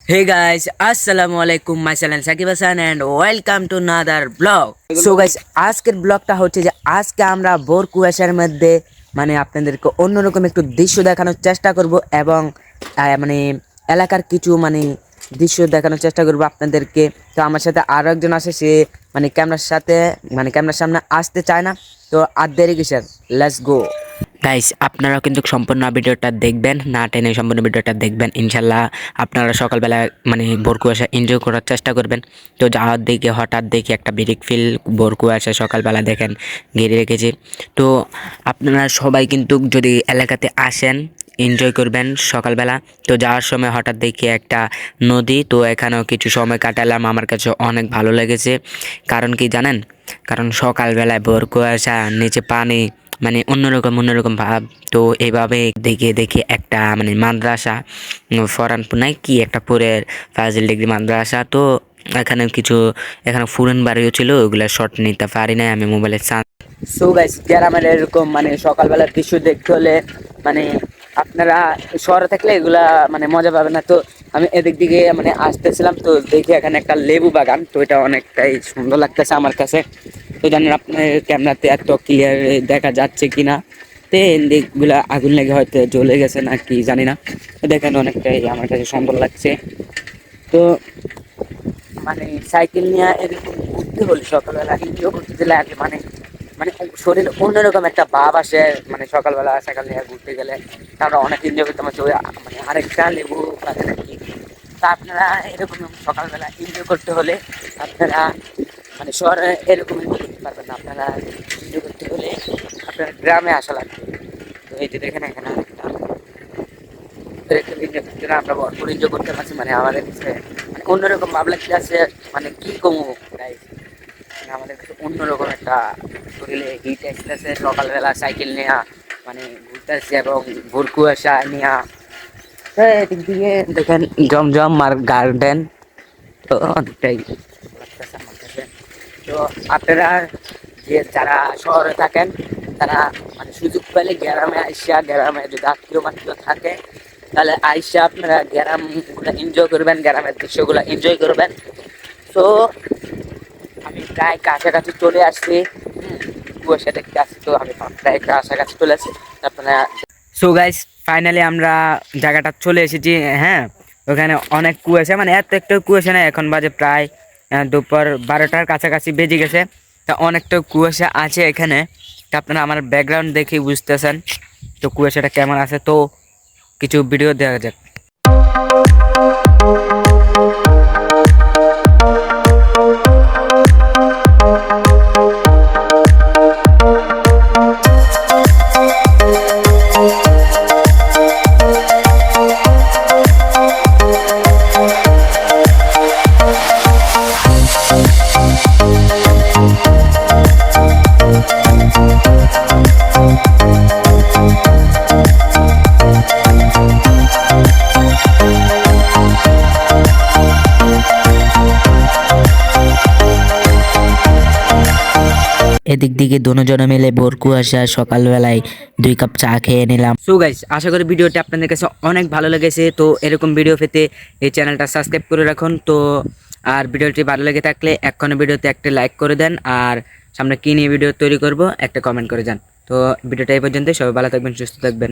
Hey guys, Assalamualaikum. My channel Sakib Hasan and welcome to another vlog. So guys, আজকের ব্লগটা হচ্ছে যে আজকে আমরা বোর কুয়াশার মধ্যে আপনাদেরকে অন্যরকম একটু দৃশ্য দেখানোর চেষ্টা করব এবং মানে এলাকার কিছু দৃশ্য দেখানোর চেষ্টা করব আপনাদেরকে। তো আমার সাথে আরো একজন আছে, সে ক্যামেরার সাথে ক্যামেরার সামনে আসতে চায় না। তো আর দেরি কিসের, লেটস গো। গাইস, আপনারা কিন্তু সম্পূর্ণ ভিডিওটা দেখবেন, না টেনে সম্পূর্ণ ভিডিওটা দেখবেন। ইনশাল্লাহ আপনারা সকালবেলা ভোর কুয়াশা এনজয় করার চেষ্টা করবেন। তো যাওয়ার দিকে হঠাৎ দেখি একটা বিরিক ফিল ভোর কুয়াশা সকালবেলা দেখেন ঘিরে রেখেছে। তো আপনারা সবাই কিন্তু যদি এলাকাতে আসেন এনজয় করবেন সকালবেলা। তো যাওয়ার সময় হঠাৎ দেখি একটা নদী, তো এখানেও কিছু সময় কাটালাম, আমার কাছে অনেক ভালো লেগেছে। কারণ কি জানেন, কারণ সকালবেলায় ভোর কুয়াশা, নিচে পানি, অন্যরকম ভাব। তো এইভাবে দেখে দেখে একটা মাদ্রাসা, ফরানপুনায় কি একটা পুরের ফাজিল ডিগ্রি মাদ্রাসা। তো এখানে ফুরেন বাড়িও ছিল, ওগুলা শর্ট নিতে পারি না আমি মোবাইলের চার্জ। সো গাইস, গ্রামের এরকম সকালবেলার দৃশ্য দেখতে হলে আপনারা শহরে থাকলে এগুলা মজা পাবে না। তো আমি এদিক দিকে আসতেছিলাম, তো দেখি এখানে একটা লেবু বাগান, তো এটা অনেকটাই সুন্দর লাগতেছে আমার কাছে। তো জানেন আপনার ক্যামেরাতে এত ক্লিয়ার দেখা যাচ্ছে কিনা, তো দিকগুলা আগুন লেগে হয়তো জ্বলে গেছে না কি জানি না। দেখেন অনেকটাই আমার কাছে সুন্দর লাগছে। তো সাইকেল নিয়ে এরকম ঘুরতে হলে সকালবেলা এনজয় করতে দিলে আগে শরীর অন্যরকম একটা ভাব আসে। সকালবেলা সাইকেল নিয়ে ঘুরতে গেলে আমরা অনেক এনজয় করতে পারছি। ওই আরেকটা লেবু বাগান আর কি। তা আপনারা এরকম সকালবেলা এনজয় করতে হলে আপনারা শহরে এরকম এনজয় করতে পারবেন না। আপনারা এনজয় করতে হলে আপনার গ্রামে আসা লাগবে। তো এই যে দেখেন এখানে আমরা ভরপুর এনজয় করতে পারছি। আমাদের কাছে অন্যরকম ভাব লাগতে আছে, কি কমু গাইস, আমাদের কাছে অন্যরকম একটা শরীরে হিট আসতেছে। সকালবেলা সাইকেল নেওয়া ঘুরতেছি এবং ভোর কুয়াশা নেওয়া। এদিক দিয়ে দেখেন জমজম আর গার্ডেন, তো অনেকটাই লাগতেছে আমার কাছে। তো আপনারা যারা শহরে থাকেন তারা সুযোগ পেলে গ্রামে আইসা, গ্রামে যদি আত্মীয় মাত্মীয় থাকে তাহলে আইসা আপনারা গ্রামগুলো এনজয় করবেন, গ্রামের দৃশ্যগুলো এনজয় করবেন। তো আমি প্রায় কাছাকাছি চলে আসছি, কুয়াশা দেখতে আসছি। তো আমি প্রায় কাছাকাছি চলে আসছি আপনারা। সো গাইস, ফাইনালি আমরা জায়গাটা চলে এসেছি। হ্যাঁ, ওখানে অনেক কুয়াশা, এত একটা কুয়াশা না, এখন বাজে প্রায় দুপুর 12টার কাছাকাছি বেজে গেছে। তা অনেকটা কুয়াশা আছে এখানে। তা আপনারা আমার ব্যাকগ্রাউন্ড দেখে বুঝতেছেন তো কুয়াশাটা কেমন আছে। তো কিছু ভিডিও দেখা যাক। এদিক দিকে দুজনে মিলে ভোর কুয়াশা সকালবেলায় 2 কাপ চা খেয়ে নিলাম। সো গাইস, আশা করি ভিডিওটি আপনাদের কাছে অনেক ভালো লেগেছে। তো এরকম ভিডিও পেতে এই চ্যানেলটা সাবস্ক্রাইব করে রাখুন। তো আর ভিডিওটি ভালো লেগে থাকলে এক্ষুনি ভিডিওতে একটা লাইক করে দেন, আর সামনে কি নিয়ে ভিডিও তৈরি করব একটা কমেন্ট করে যান। তো ভিডিওটা এই পর্যন্ত, সবাই ভালো থাকবেন, সুস্থ থাকবেন।